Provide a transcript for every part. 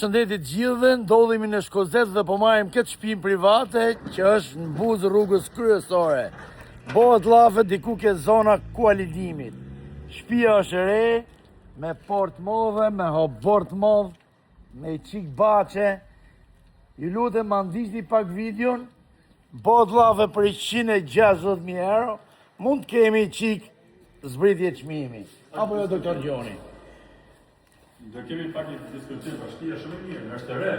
Shëndetit gjithëve, ndodhemi në Shkozet dhe po marrim këtë shtëpinë private që është në buzë rrugës kryesore. Bëhet llafe diku ke zona Kualidimit. Shtëpia është e re, me port modhe, me hopbord modh, me çik baçe. Ju lutem ma ndiqni pak videon. Bëhet llafe për 160.000 euro. Mund të kemi çik zbritje çmimi. Apo jo, doktor Gjoni? Do kemi pak një diskutim, pa shtëpia shumë e mirë, është e re.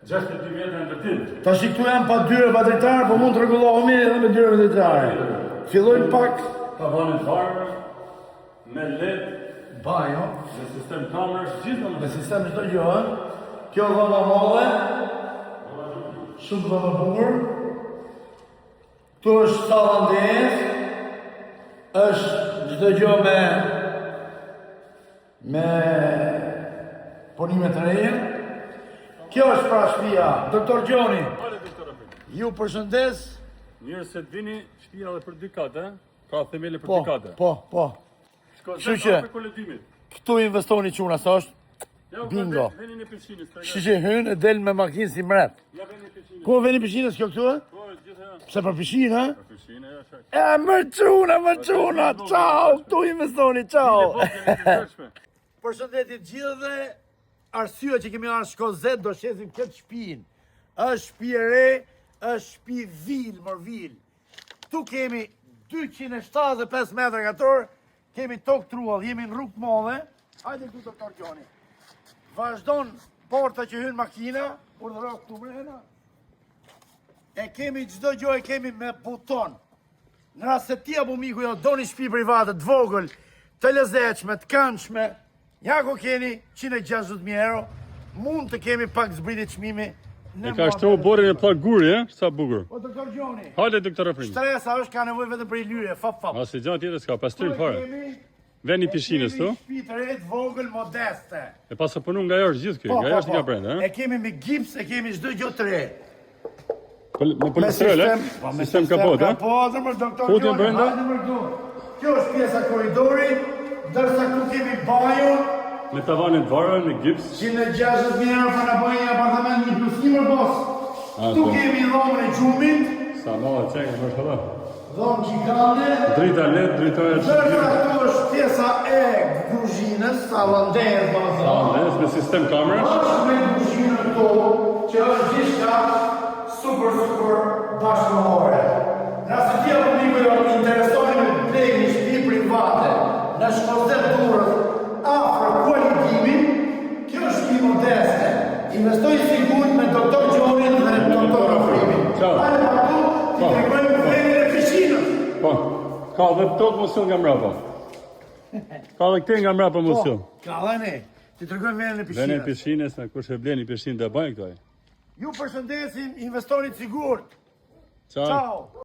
62 metra ndërtim. Tash këtu janë pa dyre pa dritare, po mund të rregullohemi edhe me dyre dritare. Fillojmë pak Tavanin varë, me LED, banjo, me sistem kamerës, gjithë me sistem çdo gjë. Kjo dhoma molle, shumë dhoma bukur. Këtu është salla ndjes, është çdo gjë me punime të reja. Kjo është pra shtëpia. Doktor Gjoni, ju përshëndes. Mirë se vini, shtëpia edhe për 2 katë, ka themele për 2 katë. Po. Kështu që Për Kualidimit. këtu investoni çuna sa është bingo. Veni në pishinës. Kështu që hyn e del me makinë si mret. Ja veni në pishinës. Ku veni pishinës kjo këtu? Po, gjithë Pse për pishinë, ha? për pishinë, ja shaq. Më çuna, ciao, këtu investoni, ciao. Përshëndetje gjithëve, arsyeja që kemi ardhur në Shkozet do shesim këtë shtëpinë. Është shtëpi e re, është shtëpi vil. Ktu kemi 275 metra katror, kemi tokë truall, jemi në rrugë të madhe. Hajde këtu doktor Gjoni. Vazhdon porta që hyn makina, urdhëro këtu brenda. E kemi çdo gjë, e kemi me buton. Në rast se ti apo miku jo doni shtëpi private të vogël, të lezetshme, të këndshme, ja ku keni 160.000 euro, mund të kemi pak zbritje çmimi. E ka shtrohu borën e plak guri, sa bukur. O doktor Gjoni, Hajde doktor Afrim. stresa është ka nevojë vetëm për i lyre, fap. Asi gjatë tjetër s'ka, pastrim fare. Kemi Veni pishinës tu. shtëpi të re të vogël modeste. E pas punu nga jashtë gjithë kjo, nga jashtë nga brenda, E kemi me gips, e kemi çdo gjë të re. Me polistrel, sistem kapot, Kapot, më doktor Futje Gjoni, brenda? hajde më këtu. Kjo është pjesa e korridorit, ndërsa këtu kemi banjon. Me tavanin varën, me gips. 160.000 euro për na bëjë një apartament një plus një bos. Tu po. kemi dhomën e gjumit, Sa malla çeka, mashallah. dhomë gjigande. Drita LED, dritoja Ndërsa këtu është pjesa e kuzhinës, sallandez, çfarë? Me sistem kamerash. është me kuzhinën këtu, që është gjithçka super bashkëkohore. Nëse ti apo miku jo interesoni me blejë një shtëpi private në Shkozet Durrës, afër Kualidimit, kjo është shtëpi modeste. Investoj sigurt me doktor Gjonin dhe doktor Afrimin. Ciao. Hajde pa tu, ti tregojmë vlenin e pishinës. Po. Ka dhe tot mosion nga mbrapa. Ka dhe këte nga mbrapa mosion. Ka dhe ne, ti tregojmë vlenin e Veni pishinës. pishinës, na kush e bleni pishinë të bajnë këtoj. Ju përshëndesim, investonit sigurt. Ciao. Ciao.